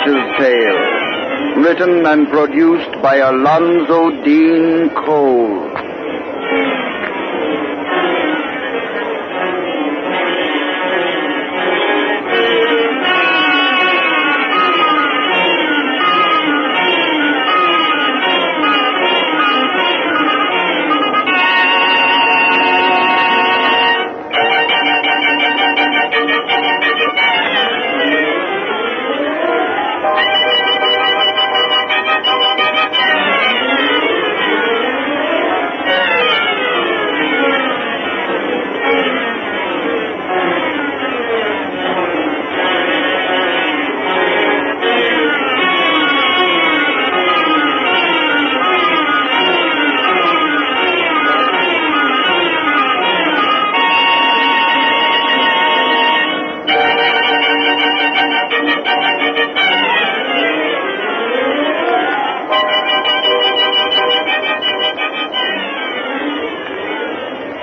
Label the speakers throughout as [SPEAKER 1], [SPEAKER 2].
[SPEAKER 1] Witch's Tale, written and produced by Alonzo Deen Cole.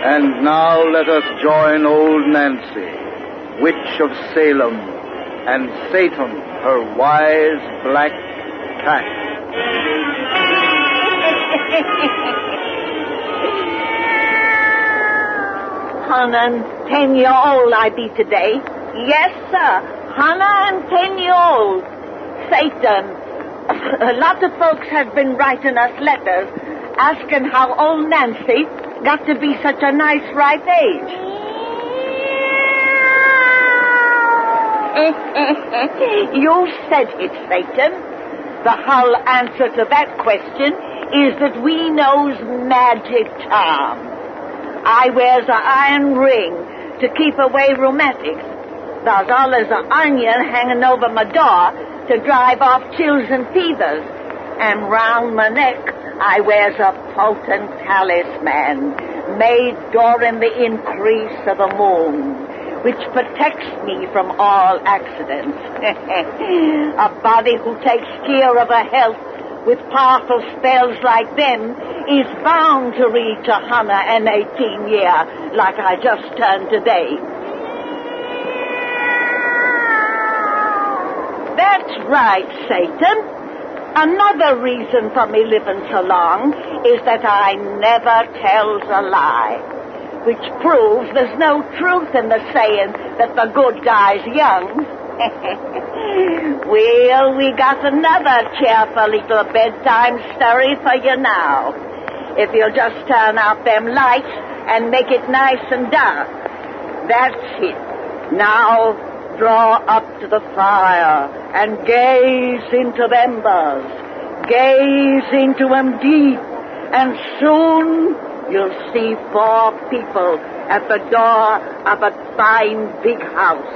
[SPEAKER 1] And now let us join old Nancy, Witch of Salem, and Satan, her wise black cat.
[SPEAKER 2] 110-year-old I be today. Yes, sir, 110-year-old. Satan. A lot of folks have been writing us letters asking how old Nancy got to be such a nice ripe age. You said it, Satan. The whole answer to that question is that we knows magic charm. I wears a iron ring to keep away rheumatics. There's always an onion hanging over my door to drive off chills and fevers. And round my neck I wears a potent talisman made during the increase of the moon, which protects me from all accidents. A body who takes care of her health with powerful spells like them is bound to reach 118 years, like I just turned today. That's right, Satan. Another reason for me living so long is that I never tells a lie, which proves there's no truth in the saying that the good guy's young. Well, we got another cheerful little bedtime story for you now. If you'll just turn out them lights and make it nice and dark. That's it. Now, draw up to the fire and gaze into the embers. Gaze into them deep, and soon you'll see 4 people at the door of a fine big house.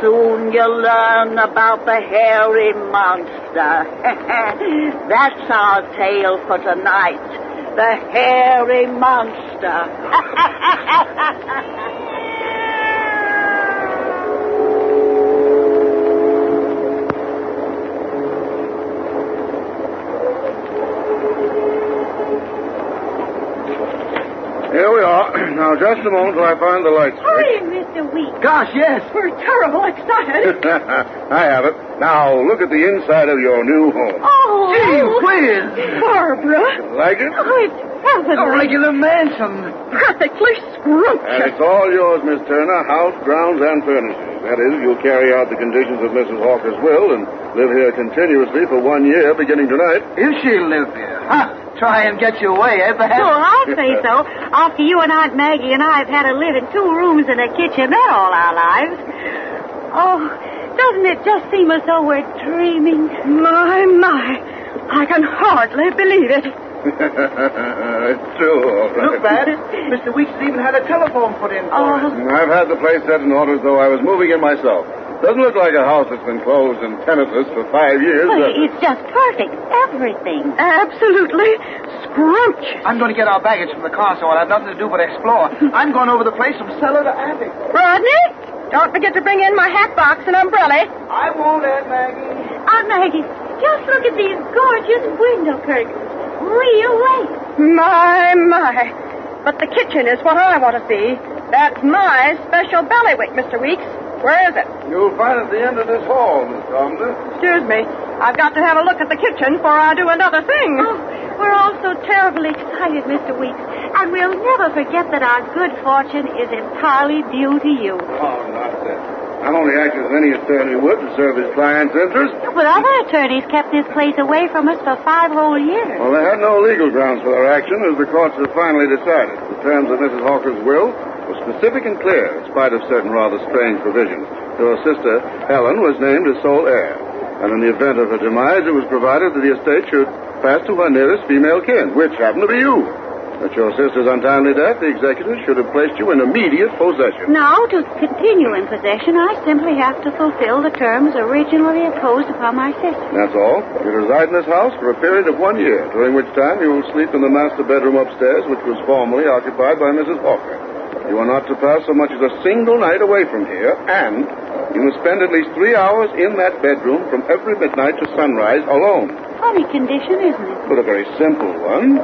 [SPEAKER 2] Soon you'll learn about the hairy monster. That's our tale for tonight. The hairy monster.
[SPEAKER 3] Here we are. Now, just a moment till I find the lights.
[SPEAKER 4] Hurry, Mr. Weeks.
[SPEAKER 1] Gosh, yes.
[SPEAKER 4] We're terrible excited.
[SPEAKER 3] I have it. Now, look at the inside of your new home.
[SPEAKER 4] Oh.
[SPEAKER 1] Gee whiz.
[SPEAKER 4] Barbara.
[SPEAKER 3] Like it?
[SPEAKER 4] Oh, it's heavenly.
[SPEAKER 1] A regular mansion.
[SPEAKER 4] Perfectly scrumptious.
[SPEAKER 3] And it's all yours, Miss Turner, house, grounds, and furnishings. That is, you'll carry out the conditions of Mrs. Hawker's will and live here continuously for 1 year, beginning tonight.
[SPEAKER 1] If she'll live here. Huh. Try and get you away, eh, perhaps?
[SPEAKER 4] Well, I'll say so. After you and Aunt Maggie and I have had to live in 2 rooms and a kitchenette all our lives. Oh, doesn't it just seem as though we're dreaming? My. I can hardly believe it.
[SPEAKER 3] It's true, all right.
[SPEAKER 1] Look, Dad. Mr. Weeks has even had a telephone put in for us.
[SPEAKER 3] I've had the place set in order as though I was moving in myself. Doesn't look like a house that's been closed and tenantless for 5 years.
[SPEAKER 4] Well, it's just perfect. Everything. Absolutely scrumptious.
[SPEAKER 1] I'm going to get our baggage from the car, so I'll have nothing to do but explore. I'm going over the place from cellar to attic.
[SPEAKER 4] Rodney, don't forget to bring in my hat box and umbrella.
[SPEAKER 1] I won't, Aunt Maggie.
[SPEAKER 4] Aunt Maggie, just look at these gorgeous window curtains. Real lace. My. But the kitchen is what I want to see. That's my special bailiwick, Mr. Weeks.
[SPEAKER 5] Where is it?
[SPEAKER 3] You'll find it at the end of this hall, Miss Carpenter.
[SPEAKER 5] Excuse me. I've got to have a look at the kitchen before I do another thing.
[SPEAKER 4] Oh, we're all so terribly excited, Mr. Weeks. And we'll never forget that our good fortune is entirely due to you.
[SPEAKER 3] Oh, not that. I'm only acting as any attorney would to serve his client's interests.
[SPEAKER 4] But other attorneys kept this place away from us for 5 whole years.
[SPEAKER 3] Well, they had no legal grounds for their action, as the courts have finally decided. The terms of Mrs. Hawker's will were specific and clear, in spite of certain rather strange provisions. Her sister, Helen, was named as sole heir. And in the event of her demise, it was provided that the estate should pass to her nearest female kin, which happened to be you. At your sister's untimely death, the executors should have placed you in immediate possession.
[SPEAKER 4] Now, to continue in possession, I simply have to fulfill the terms originally imposed upon my sister.
[SPEAKER 3] That's all. You reside in this house for a period of 1 year, during which time you will sleep in the master bedroom upstairs, which was formerly occupied by Mrs. Hawker. You are not to pass so much as a single night away from here, and you must spend at least 3 hours in that bedroom from every midnight to sunrise alone.
[SPEAKER 4] Funny condition, isn't it?
[SPEAKER 3] But a very simple one.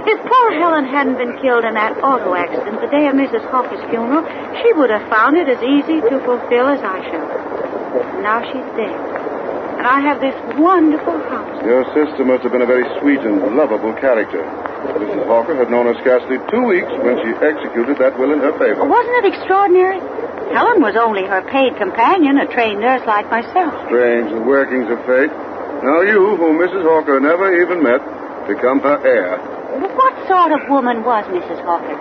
[SPEAKER 4] If poor Helen hadn't been killed in that auto accident the day of Mrs. Hawker's funeral, she would have found it as easy to fulfill as I shall. Now she's dead. And I have this wonderful house.
[SPEAKER 3] Your sister must have been a very sweet and lovable character. Mrs. Hawker had known her scarcely 2 weeks when she executed that will in her favor.
[SPEAKER 4] Wasn't it extraordinary? Helen was only her paid companion, a trained nurse like myself.
[SPEAKER 3] Strange, the workings of fate. Now you, whom Mrs. Hawker never even met, become her heir.
[SPEAKER 4] What sort of woman was Mrs. Hawker?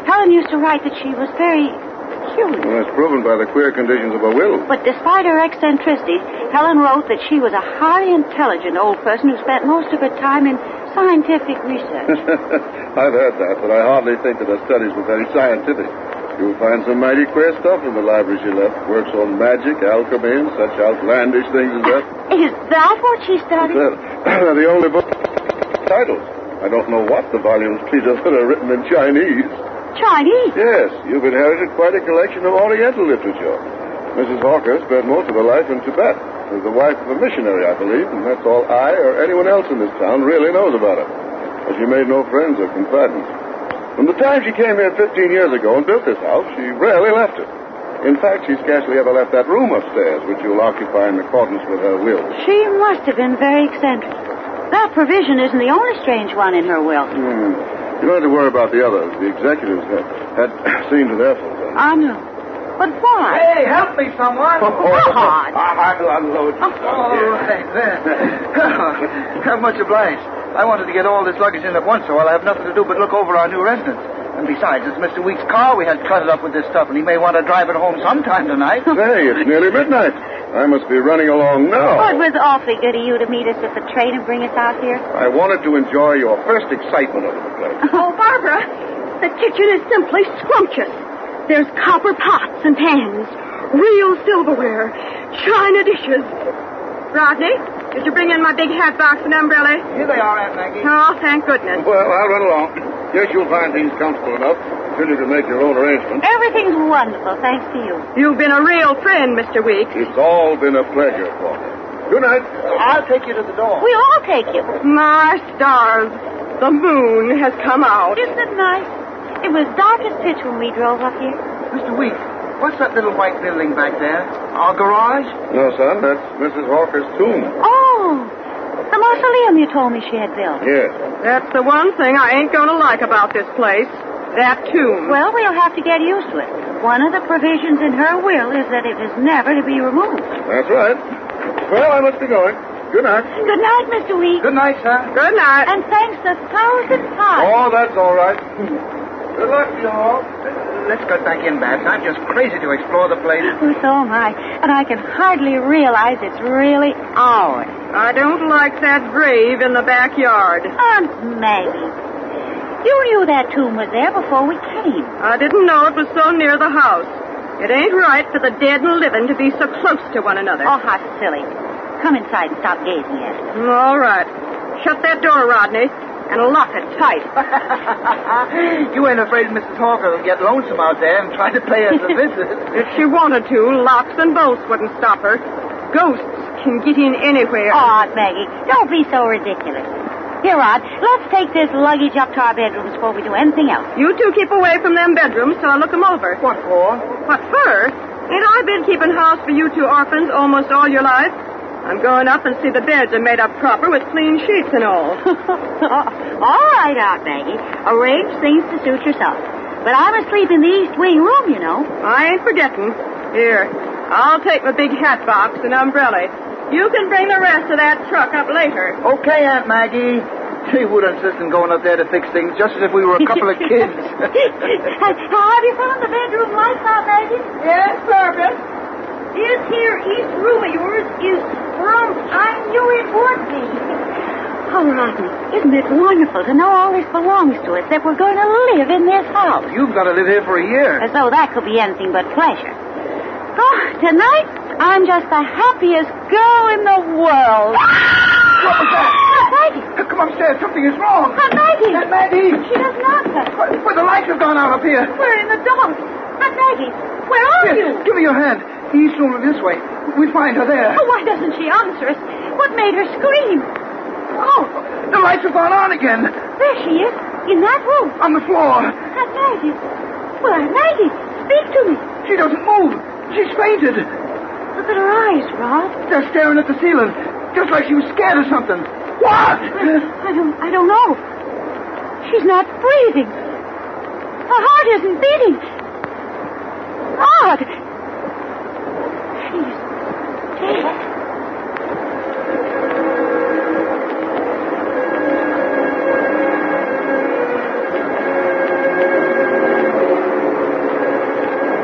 [SPEAKER 4] Helen used to write that she was very peculiar.
[SPEAKER 3] Well, that's proven by the queer conditions of her will.
[SPEAKER 4] But despite her eccentricities, Helen wrote that she was a highly intelligent old person who spent most of her time in scientific research.
[SPEAKER 3] I've heard that, but I hardly think that her studies were very scientific. You'll find some mighty queer stuff in the library she left. Works on magic, alchemy, and such outlandish things as that.
[SPEAKER 4] Is that what she studied?
[SPEAKER 3] They're the only book titles. I don't know what the volumes treat of that are written in Chinese.
[SPEAKER 4] Chinese?
[SPEAKER 3] Yes, you've inherited quite a collection of Oriental literature. Mrs. Hawker spent most of her life in Tibet. She was the wife of a missionary, I believe, and that's all I or anyone else in this town really knows about her. But she made no friends or confidants. From the time she came here 15 years ago and built this house, she rarely left it. In fact, she scarcely ever left that room upstairs, which you'll occupy in accordance with her will.
[SPEAKER 4] She must have been very eccentric. That provision isn't the only strange one in her will.
[SPEAKER 3] You don't have to worry about the others. The executives had seen to their fulfillment.
[SPEAKER 4] I know. But why?
[SPEAKER 1] Hey, help me, someone.
[SPEAKER 4] God.
[SPEAKER 3] I'll unload you.
[SPEAKER 1] All right, there. Much obliged. I wanted to get all this luggage in at once, so I'll have nothing to do but look over our new residence. And besides, it's Mr. Weeks' car we had cluttered up with this stuff, and he may want to drive it home sometime tonight.
[SPEAKER 3] Say, it's nearly midnight. I must be running along now.
[SPEAKER 4] Well, it was awfully good of you to meet us at the train and bring us out here.
[SPEAKER 3] I wanted to enjoy your first excitement over the place.
[SPEAKER 5] Oh, Barbara, the kitchen is simply scrumptious. There's copper pots and pans, real silverware, china dishes. Rodney, did you bring in my big hat box and umbrella?
[SPEAKER 1] Here they are, Aunt Maggie.
[SPEAKER 5] Oh, thank goodness.
[SPEAKER 3] Well, I'll run along. Guess you'll find things comfortable enough until you can make your own arrangements.
[SPEAKER 4] Everything's wonderful, thanks to you.
[SPEAKER 5] You've been a real friend, Mr. Weeks.
[SPEAKER 3] It's all been a pleasure for me. Good night.
[SPEAKER 1] I'll take you to the door.
[SPEAKER 4] We'll all take you.
[SPEAKER 5] My stars, the moon has come out.
[SPEAKER 4] Isn't it nice? It was dark as pitch when we drove up here.
[SPEAKER 1] Mr. Weeks, what's that little white building back there? Our garage?
[SPEAKER 3] No, son, that's Mrs. Hawker's tomb.
[SPEAKER 4] Oh, the mausoleum you told me she had built.
[SPEAKER 3] Yes.
[SPEAKER 5] That's the one thing I ain't going to like about this place. That tomb.
[SPEAKER 4] Well, we'll have to get used to it. One of the provisions in her will is that it is never to be removed.
[SPEAKER 3] That's right. Well, I must be going. Good night.
[SPEAKER 4] Good night, Mr. Weeks.
[SPEAKER 1] Good night, sir.
[SPEAKER 5] Good night.
[SPEAKER 4] And thanks 1,000 times.
[SPEAKER 3] Oh, that's all right. Good luck to you all.
[SPEAKER 1] Let's get back in, Babs. I'm just crazy to explore the place.
[SPEAKER 4] Oh, so am I. And I can hardly realize it's really ours.
[SPEAKER 5] I don't like that grave in the backyard.
[SPEAKER 4] Aunt Maggie, you knew that tomb was there before we came.
[SPEAKER 5] I didn't know it was so near the house. It ain't right for the dead and living to be so close to one another.
[SPEAKER 4] Oh, how silly. Come inside and stop gazing at it.
[SPEAKER 5] All right. Shut that door, Rodney, and lock it tight.
[SPEAKER 1] You ain't afraid Mrs. Hawker will get lonesome out there and try to pay us a visit?
[SPEAKER 5] If she wanted to, locks and bolts wouldn't stop her. Ghosts can get in anywhere.
[SPEAKER 4] Oh, Aunt Maggie, don't be so ridiculous. Here, Rod, let's take this luggage up to our bedrooms before we do anything else.
[SPEAKER 5] You two keep away from them bedrooms till I look them over.
[SPEAKER 1] What for?
[SPEAKER 5] What for? Ain't I been keeping house for you two orphans almost all your life? I'm going up and see the beds are made up proper with clean sheets and all.
[SPEAKER 4] All right, Aunt Maggie. Arrange things to suit yourself. But I'm asleep in the east wing room, you know.
[SPEAKER 5] I ain't forgetting. Here, I'll take my big hat box and umbrella. You can bring the rest of that truck up later.
[SPEAKER 1] Okay, Aunt Maggie. She would insist on going up there to fix things just as if we were a couple of kids.
[SPEAKER 4] Have you found the bedroom lights, Aunt Maggie?
[SPEAKER 5] Yes, Barbara.
[SPEAKER 4] This here east room of yours is I knew it would be. Oh, Rodney, isn't it wonderful to know all this belongs to us, that we're going to live in this house?
[SPEAKER 1] You've got to live here for a year.
[SPEAKER 4] As though that could be anything but pleasure. Oh, tonight, I'm just the happiest girl in the world.
[SPEAKER 1] What was that?
[SPEAKER 4] Aunt Maggie.
[SPEAKER 1] Come upstairs. Something is wrong.
[SPEAKER 4] Aunt Maggie.
[SPEAKER 1] Aunt Maggie.
[SPEAKER 4] She doesn't answer.
[SPEAKER 1] Where the lights have gone out up here.
[SPEAKER 4] We're in the dark. Aunt Maggie, where are you?
[SPEAKER 1] Give me your hand. The east room this way. We find her there.
[SPEAKER 4] Oh, why doesn't she answer us? What made her scream?
[SPEAKER 1] Oh, the lights have gone on again.
[SPEAKER 4] There she is, in that room.
[SPEAKER 1] On the floor.
[SPEAKER 4] Aunt Maggie. Well, Aunt Maggie, speak to me.
[SPEAKER 1] She doesn't move. She's fainted.
[SPEAKER 4] Look at her eyes, Rod.
[SPEAKER 1] They're staring at the ceiling, just like she was scared of something. What?
[SPEAKER 4] I don't know. She's not breathing. Her heart isn't beating. Rod! She's dead.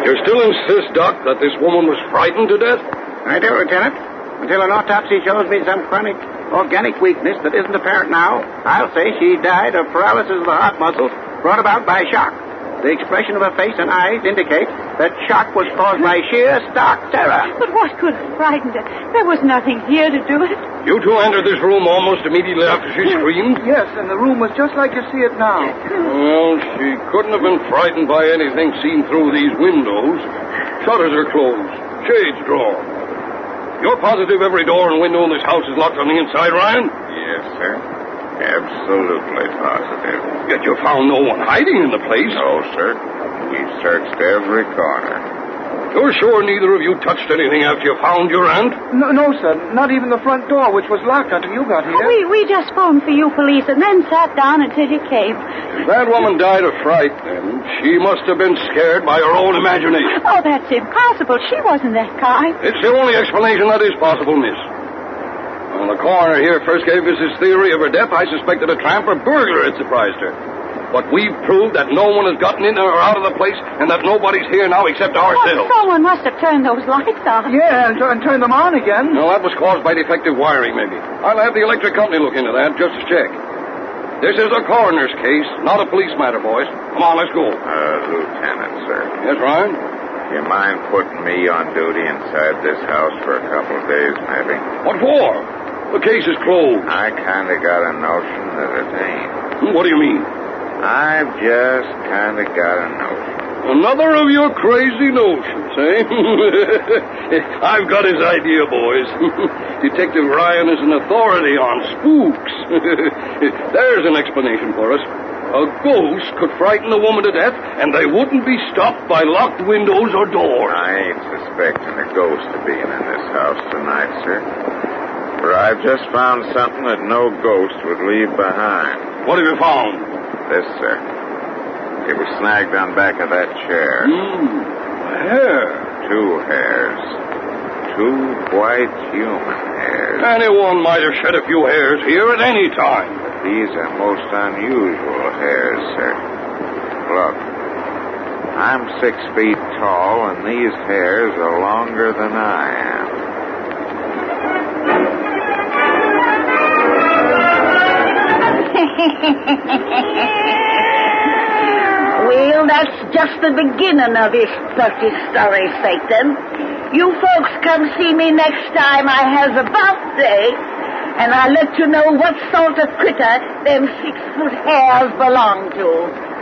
[SPEAKER 6] You still insist, Doc, that this woman was frightened to death?
[SPEAKER 7] I do, Lieutenant. Until an autopsy shows me some chronic organic weakness that isn't apparent now, I'll say she died of paralysis of the heart muscles brought about by shock. The expression of her face and eyes indicate that shock was caused by sheer stark terror.
[SPEAKER 4] But what could have frightened her? There was nothing here to do it.
[SPEAKER 6] You two entered this room almost immediately after she screamed?
[SPEAKER 1] Yes, and the room was just like you see it now.
[SPEAKER 6] Well, she couldn't have been frightened by anything seen through these windows. Shutters are closed. Shades drawn. You're positive every door and window in this house is locked on the inside, Ryan?
[SPEAKER 8] Yes, sir. Absolutely positive.
[SPEAKER 6] Yet you found no one hiding in the place.
[SPEAKER 8] No, sir. We've searched every corner.
[SPEAKER 6] You're sure neither of you touched anything after you found your aunt?
[SPEAKER 1] No, sir. Not even the front door, which was locked until you got here.
[SPEAKER 4] We just phoned for you police and then sat down until you came.
[SPEAKER 6] If that woman died of fright, then she must have been scared by her own imagination.
[SPEAKER 4] Oh, that's impossible. She wasn't that kind.
[SPEAKER 6] It's the only explanation that is possible, miss. When the coroner here first gave us his theory of her death, I suspected a tramp or burglar had surprised her. But we've proved that no one has gotten in or out of the place and that nobody's here now except ourselves.
[SPEAKER 4] Well, someone must have turned those lights on.
[SPEAKER 1] Yeah, and turned them on again.
[SPEAKER 6] No, that was caused by defective wiring, maybe. I'll have the electric company look into that just to check. This is a coroner's case, not a police matter, boys. Come on, let's go.
[SPEAKER 8] Lieutenant, sir.
[SPEAKER 6] Yes, Ryan?
[SPEAKER 8] Do you mind putting me on duty inside this house for a couple of days, maybe?
[SPEAKER 6] What for? The case is closed.
[SPEAKER 8] I kind of got a notion that it ain't.
[SPEAKER 6] What do you mean?
[SPEAKER 8] I've just kind of got a notion.
[SPEAKER 6] Another of your crazy notions, eh? I've got his idea, boys. Detective Ryan is an authority on spooks. There's an explanation for us. A ghost could frighten a woman to death, and they wouldn't be stopped by locked windows or doors.
[SPEAKER 8] I ain't suspecting a ghost of being in this house tonight, sir. For I've just found something that no ghost would leave behind.
[SPEAKER 6] What have you found?
[SPEAKER 8] This, sir. It was snagged on back of that chair.
[SPEAKER 6] Hair.
[SPEAKER 8] 2 hairs. 2 white human hairs.
[SPEAKER 6] Anyone might have shed a few hairs here at any time.
[SPEAKER 8] These are most unusual hairs, sir. Look. I'm 6 feet tall, and these hairs are longer than I am.
[SPEAKER 2] Well, that's just the beginning of this dirty story, Satan. You folks come see me next time I has a birthday, and I'll let you know what sort of critter them 6-foot hairs belong to.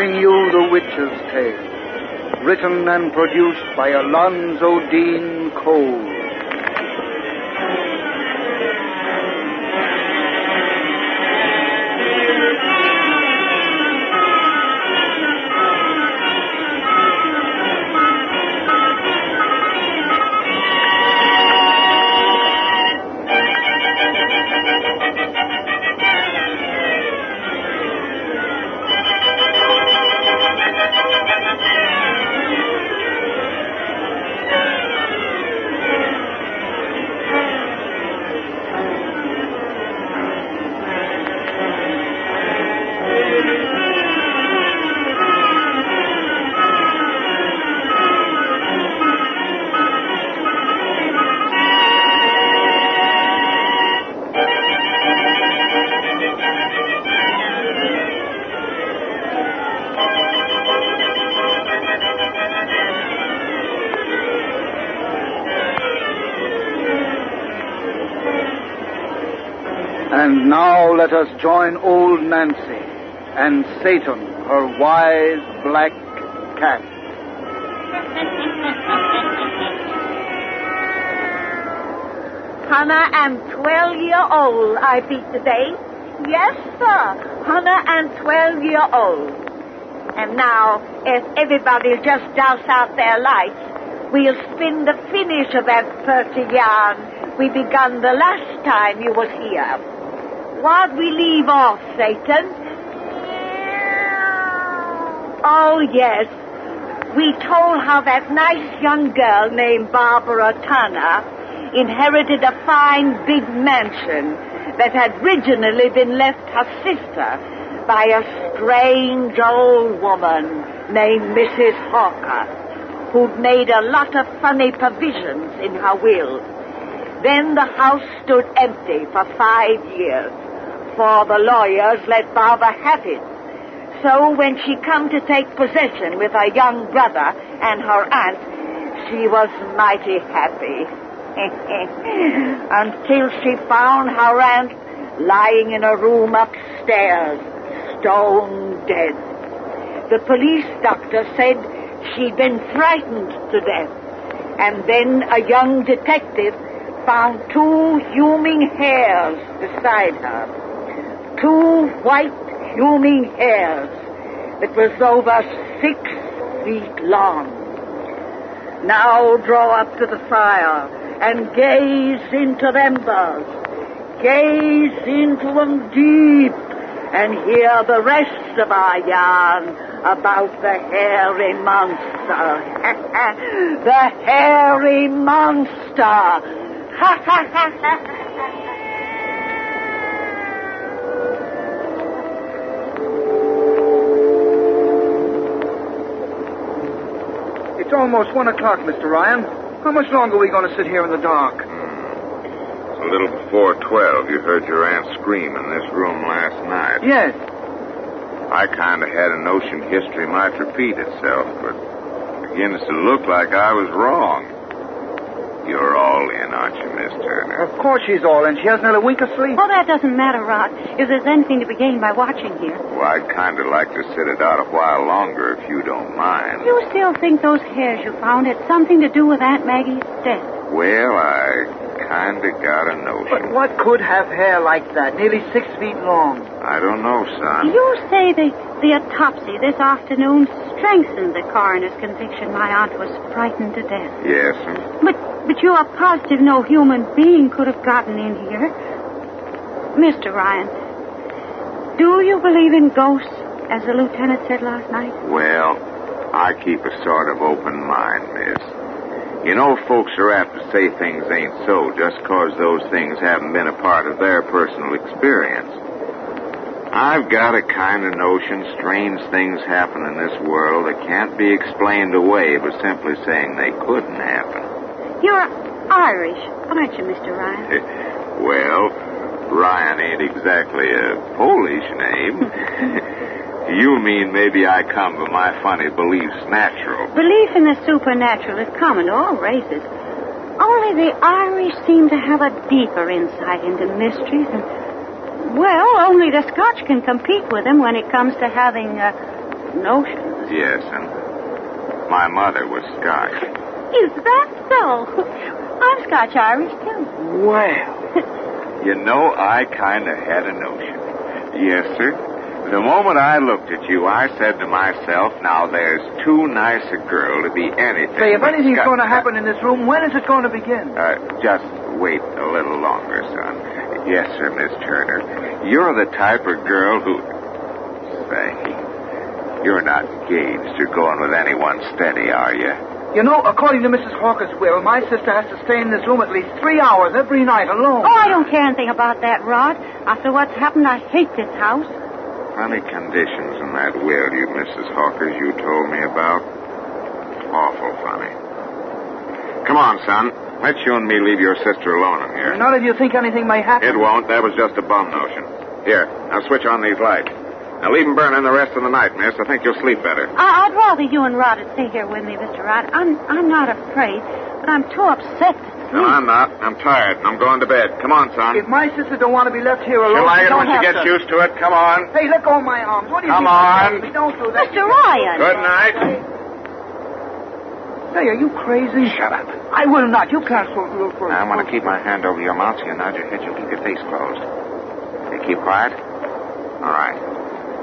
[SPEAKER 1] bring you The Witch's Tale, written and produced by Alonzo Deen Cole. And now let us join old Nancy and Satan, her wise black cat.
[SPEAKER 2] Hannah am 12-year-old, I be today. Yes, sir, Hannah am 12-year-old. And now, if everybody just douse out their lights, we'll spin the finish of that 30 yarn we begun the last time you was here. What'd we leave off, Satan? Oh, yes. We told how that nice young girl named Barbara Turner inherited a fine big mansion that had originally been left her sister by a strange old woman named Mrs. Hawker, who'd made a lot of funny provisions in her will. Then the house stood empty for 5 years, for the lawyers let Barbara have it. So when she come to take possession with her young brother and her aunt, she was mighty happy. Until she found her aunt lying in a room upstairs, stone dead. The police doctor said she'd been frightened to death. And then a young detective found 2 human hairs beside her. 2 white human hairs that was over 6 feet long. Now draw up to the fire and gaze into them embers. Gaze into them deep and hear the rest of our yarn about the hairy monster. The hairy monster. Ha ha ha ha.
[SPEAKER 1] It's almost 1 o'clock, Mr. Ryan. How much longer are we going to sit here in the dark?
[SPEAKER 8] It's a little before 12. You heard your aunt scream in this room last night.
[SPEAKER 1] Yes.
[SPEAKER 8] I kind of had a notion history might repeat itself, but it begins to look like I was wrong. You're all in, aren't you, Miss Turner?
[SPEAKER 1] Of course she's all in. She hasn't had a wink of sleep.
[SPEAKER 4] Oh, that doesn't matter, Rod, if there's anything to be gained by watching here.
[SPEAKER 8] Well, I'd kind of like to sit it out a while longer, if you don't mind.
[SPEAKER 4] You still think those hairs you found had something to do with Aunt Maggie's death?
[SPEAKER 8] Well, I kind of got a notion.
[SPEAKER 1] But what could have hair like that, nearly 6 feet long?
[SPEAKER 8] I don't know, son.
[SPEAKER 4] You say the autopsy this afternoon strengthened the coroner's conviction my aunt was frightened to death.
[SPEAKER 8] Yes, sir.
[SPEAKER 4] But you are positive no human being could have gotten in here. Mr. Ryan, do you believe in ghosts, as the lieutenant said last night?
[SPEAKER 8] Well, I keep a sort of open mind, miss. You know, folks are apt to say things ain't so just because those things haven't been a part of their personal experience. I've got a kind of notion strange things happen in this world that can't be explained away by simply saying they couldn't happen.
[SPEAKER 4] You're Irish, aren't you, Mr. Ryan?
[SPEAKER 8] Well, Ryan ain't exactly a Polish name. You mean maybe I come by my funny beliefs natural.
[SPEAKER 4] Belief in the supernatural is common to all races. Only the Irish seem to have a deeper insight into mysteries, and, well, only the Scotch can compete with them when it comes to having
[SPEAKER 2] notions.
[SPEAKER 8] Yes, and my mother was Scotch.
[SPEAKER 4] Is that so? I'm Scotch-Irish, too.
[SPEAKER 8] Well, you know, I kind of had a notion. Yes, sir. The moment I looked at you, I said to myself, now there's too nice a girl to be anything.
[SPEAKER 1] Say, if
[SPEAKER 8] but
[SPEAKER 1] anything's
[SPEAKER 8] Scotch.
[SPEAKER 1] going to happen in this room, when is it going to begin?
[SPEAKER 8] Just wait a little longer, son. Yes, sir, Miss Turner. You're the type of girl who... Say, you're not engaged or going with anyone steady, are you?
[SPEAKER 1] You know, according to Mrs. Hawker's will, my sister has to stay in this room at least 3 hours every night alone.
[SPEAKER 4] Oh, I don't care anything about that, Rod. After what's happened, I hate this house.
[SPEAKER 8] Funny conditions in that will you, Mrs. Hawkers, you told me about. Awful funny. Come on, son. Let you and me leave your sister alone in here.
[SPEAKER 1] None of you think anything may happen?
[SPEAKER 8] It won't. That was just a bum notion. Here, now switch on these lights. Now leave them burning the rest of the night, miss. I think you'll sleep better.
[SPEAKER 4] I'd rather you and Rod would stay here with me, Mr. Rod. I'm not afraid, but I'm too upset to sleep.
[SPEAKER 8] No, I'm not. I'm tired, and I'm going to bed. Come on, son.
[SPEAKER 1] If my sister don't want to be left here alone,
[SPEAKER 8] She'll like it
[SPEAKER 1] don't
[SPEAKER 8] when she
[SPEAKER 1] have
[SPEAKER 8] gets
[SPEAKER 1] to.
[SPEAKER 8] used to it. Come on.
[SPEAKER 1] Hey, let go of my arms. What do you
[SPEAKER 8] Come
[SPEAKER 1] think?
[SPEAKER 8] on.
[SPEAKER 1] Don't do that.
[SPEAKER 4] Mr. Ryan.
[SPEAKER 8] Good night.
[SPEAKER 1] Say, are you crazy?
[SPEAKER 8] Shut up.
[SPEAKER 1] I will not. You can't go through for
[SPEAKER 8] I want to keep my hand over your mouth so you nod your head. You keep your face closed. You keep quiet? All right.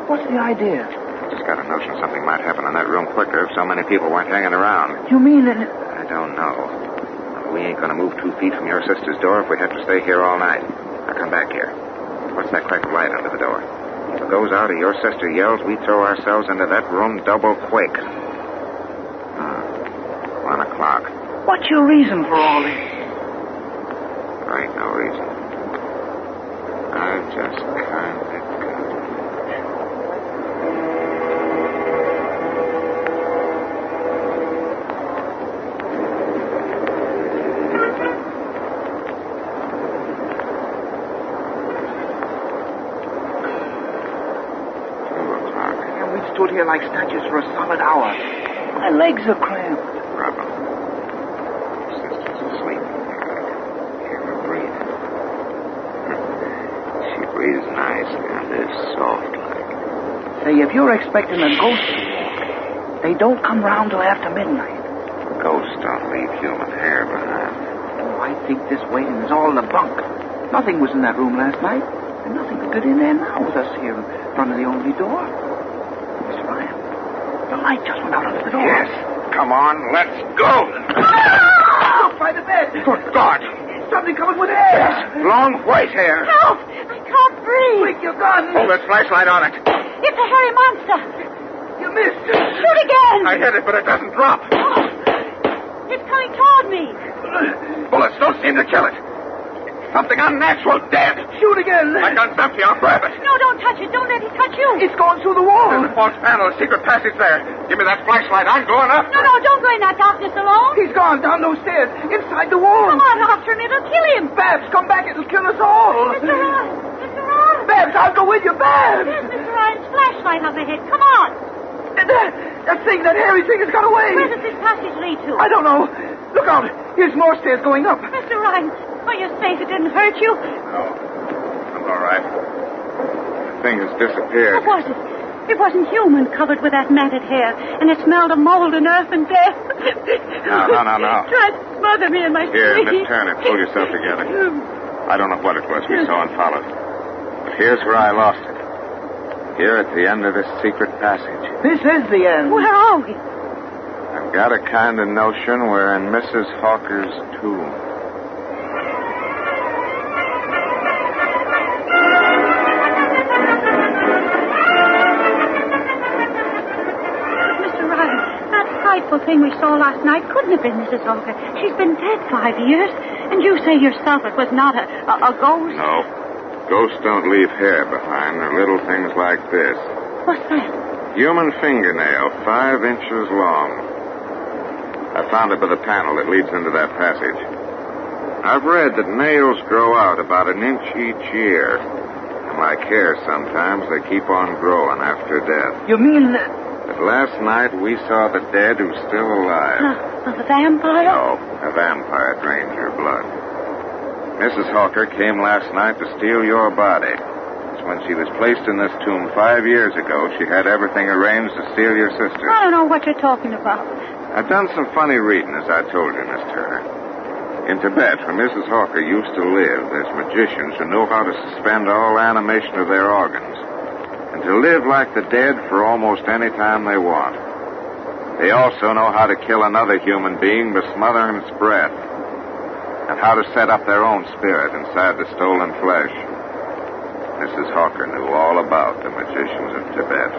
[SPEAKER 1] What's the idea?
[SPEAKER 8] I just got a notion something might happen in that room quicker if so many people weren't hanging around.
[SPEAKER 1] You mean that...
[SPEAKER 8] I don't know. We ain't going to move 2 feet from your sister's door if we have to stay here all night. Now come back here. What's that cracked light under the door? If it goes out or your sister yells, we throw ourselves into that room double quick. 1 o'clock.
[SPEAKER 1] What's your reason for all this?
[SPEAKER 8] There ain't no reason. I just kind of got...
[SPEAKER 1] Stood here like statues for a solid hour. My legs are cramped.
[SPEAKER 8] Problem. Sister's asleep. Hear her breathe. She breathes nicely and is soft like.
[SPEAKER 1] Say, if you're expecting a ghost to walk, they don't come round till after midnight.
[SPEAKER 8] Ghosts don't leave human hair behind.
[SPEAKER 1] Oh, I think this waiting is all in the bunk. Nothing was in that room last night, and nothing could get in there now with us here in front of the only door. The light just went out under the door.
[SPEAKER 8] Yes. Come on, let's go.
[SPEAKER 1] Look, by the bed.
[SPEAKER 8] Good God.
[SPEAKER 1] Something coming with air.
[SPEAKER 8] Yes. Long white hair.
[SPEAKER 4] Help! I can't breathe.
[SPEAKER 1] Quick, your gun.
[SPEAKER 8] Hold that flashlight on it.
[SPEAKER 4] It's a hairy monster.
[SPEAKER 1] You missed.
[SPEAKER 4] Shoot again.
[SPEAKER 8] I hit it, but it doesn't drop.
[SPEAKER 4] Oh, it's coming toward me.
[SPEAKER 8] Bullets don't seem to kill it. Something unnatural, dead.
[SPEAKER 1] Shoot again.
[SPEAKER 8] My gun's empty. I'll grab it.
[SPEAKER 4] No, don't touch it. Don't let it touch you.
[SPEAKER 1] It's going through the wall.
[SPEAKER 8] There's a false panel, a secret passage there. Give me that flashlight. I'm going up.
[SPEAKER 4] No, don't go in that darkness alone.
[SPEAKER 1] He's gone down those stairs, inside the wall.
[SPEAKER 4] Come on after him. It'll kill him.
[SPEAKER 1] Babs, come back. It'll kill us all.
[SPEAKER 4] Mr. Ryan. Mr. Ryan.
[SPEAKER 1] Babs, I'll go with you. Babs.
[SPEAKER 4] There's Mr. Ryan's flashlight up ahead. Come on.
[SPEAKER 1] That thing, that hairy thing has got away.
[SPEAKER 4] Where does this passage lead to?
[SPEAKER 1] I don't know. Look out. Here's more stairs going up.
[SPEAKER 4] Mr. Ryan, are you safe? It didn't hurt you?
[SPEAKER 8] No. I'm all right. The thing has disappeared.
[SPEAKER 4] What was it? It wasn't human, covered with that matted hair, and it smelled of mold and earth and death.
[SPEAKER 8] No.
[SPEAKER 4] Tried to smother me in my
[SPEAKER 8] Here,
[SPEAKER 4] sleep.
[SPEAKER 8] Miss Turner, pull yourself together. I don't know what it was we saw and followed. But here's where I lost it. Here at the end of this secret passage.
[SPEAKER 1] This is the end.
[SPEAKER 4] Where are we?
[SPEAKER 8] I've got a kind of notion we're in Mrs. Hawker's tomb.
[SPEAKER 4] Mr. Ryan, that frightful thing we saw last night couldn't have been Mrs. Hawker. She's been dead 5 years. And you say yourself it was not a ghost?
[SPEAKER 8] No. Ghosts don't leave hair behind. They're little things like this.
[SPEAKER 4] What's that?
[SPEAKER 8] Human fingernail, 5 inches long. I found it by the panel that leads into that passage. I've read that nails grow out about 1 inch each year. And like hair sometimes, they keep on growing after death.
[SPEAKER 1] You mean...
[SPEAKER 8] But last night we saw the dead who's still alive.
[SPEAKER 4] A vampire?
[SPEAKER 8] No, a vampire drained your blood. Mrs. Hawker came last night to steal your body. It's when she was placed in this tomb 5 years ago, she had everything arranged to steal your sister.
[SPEAKER 4] I don't know what you're talking about.
[SPEAKER 8] I've done some funny reading, as I told you, Miss Turner. In Tibet, where Mrs. Hawker used to live, there's magicians who know how to suspend all animation of their organs and to live like the dead for almost any time they want. They also know how to kill another human being by smothering its breath and how to set up their own spirit inside the stolen flesh. Mrs. Hawker knew all about the magicians of Tibet.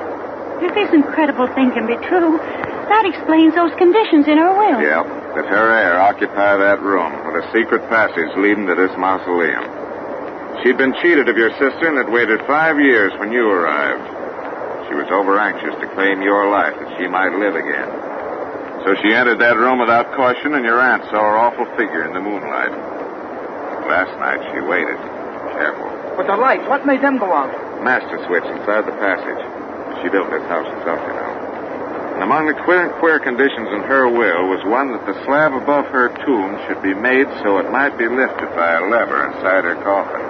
[SPEAKER 4] If this incredible thing can be true, that explains those conditions in her will.
[SPEAKER 8] Yep. That her heir occupy that room with a secret passage leading to this mausoleum. She'd been cheated of your sister and had waited 5 years when you arrived. She was over-anxious to claim your life that she might live again. So she entered that room without caution, and your aunt saw her awful figure in the moonlight. Last night she waited. Careful.
[SPEAKER 1] But the lights, what made them go out?
[SPEAKER 8] Master switch inside the passage. She built this house herself, you know. And among the queer conditions in her will was one that the slab above her tomb should be made so it might be lifted by a lever inside her coffin.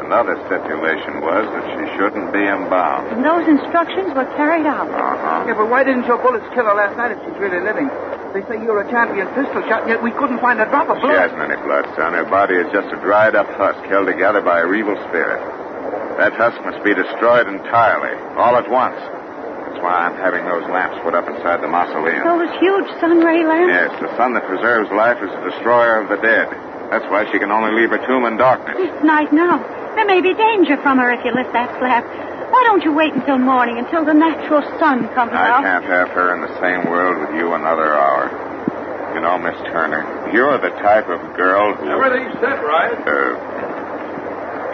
[SPEAKER 8] Another stipulation was that she shouldn't be embalmed.
[SPEAKER 4] And those instructions were carried out.
[SPEAKER 8] Uh-huh.
[SPEAKER 1] Yeah, but why didn't your bullets kill her last night if she's really living? They say you're a champion pistol shot, yet we couldn't find a drop of blood.
[SPEAKER 8] She hasn't any blood, son. Her body is just a dried-up husk held together by a evil spirit. That husk must be destroyed entirely, all at once. That's why I'm having those lamps put up inside the mausoleum.
[SPEAKER 4] Those huge sun-ray lamps?
[SPEAKER 8] Yes, the sun that preserves life is the destroyer of the dead. That's why she can only leave her tomb in darkness.
[SPEAKER 4] It's night now. There may be danger from her if you lift that slab. Why don't you wait until morning, until the natural sun comes out?
[SPEAKER 8] I can't have her in the same world with you another hour. You know, Miss Turner, you're the type of girl who...
[SPEAKER 6] Everything's set, right?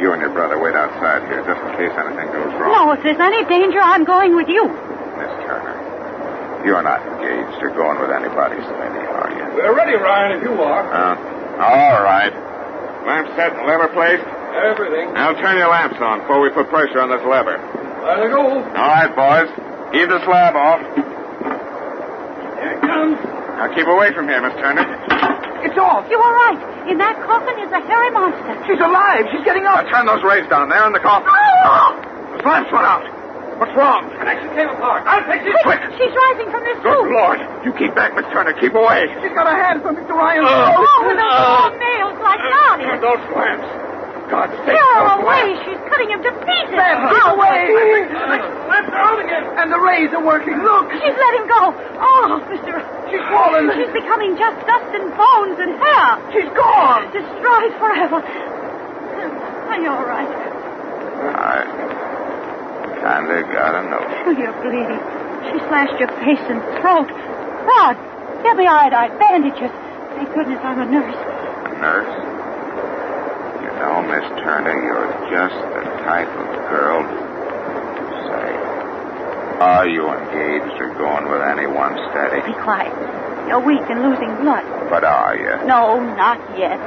[SPEAKER 8] You and your brother wait outside here, just in case anything goes wrong.
[SPEAKER 4] No, if there's any danger, I'm going with you.
[SPEAKER 8] Miss Turner, you're not engaged or going with anybody steady, are you?
[SPEAKER 6] We're ready, Ryan, if you are.
[SPEAKER 8] All right. Lamp set and lever placed?
[SPEAKER 6] Everything.
[SPEAKER 8] Now turn your lamps on before we put pressure on this lever.
[SPEAKER 6] There they go.
[SPEAKER 8] All right, boys. Heave the slab off.
[SPEAKER 6] Here it comes.
[SPEAKER 8] Now keep away from here, Miss Turner.
[SPEAKER 1] It's off.
[SPEAKER 4] You are right. In that coffin is a hairy monster.
[SPEAKER 1] She's alive. She's getting up.
[SPEAKER 8] Now turn those rays down there in the coffin. The lamps went out. What's wrong?
[SPEAKER 6] Connection came apart. I'll take this.
[SPEAKER 8] Quick.
[SPEAKER 4] She's rising from this
[SPEAKER 8] Good
[SPEAKER 4] tomb.
[SPEAKER 8] Lord. You keep back, Miss Turner. Keep away.
[SPEAKER 1] She's got a hand from Mr. Ryan.
[SPEAKER 4] Oh, with those long nails like knives.
[SPEAKER 8] Those lamps. God's sake,
[SPEAKER 4] Tear her
[SPEAKER 8] those
[SPEAKER 4] away.
[SPEAKER 8] lamps.
[SPEAKER 4] She's cutting him to pieces.
[SPEAKER 1] Get away.
[SPEAKER 6] Lamps are out again.
[SPEAKER 1] And the rays are working. Look.
[SPEAKER 4] She's let him go. Oh, Mr.
[SPEAKER 1] She's fallen.
[SPEAKER 4] She's becoming just dust and bones and hair.
[SPEAKER 1] She's gone.
[SPEAKER 4] Destroyed forever. Are you all right?
[SPEAKER 8] I kinda got a notion.
[SPEAKER 4] Oh, you're bleeding. She slashed your face and throat. Blood. There'll be iodine, bandages. Thank goodness I'm a nurse.
[SPEAKER 8] Nurse? You know, Miss Turner, you're just the type of girl... Say, are you engaged or going with anyone steady?
[SPEAKER 4] Be quiet. You're weak and losing blood.
[SPEAKER 8] But are you?
[SPEAKER 4] No, not yet.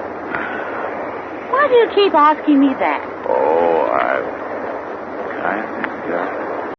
[SPEAKER 4] Why do you keep asking me that?
[SPEAKER 8] Oh, I kind of got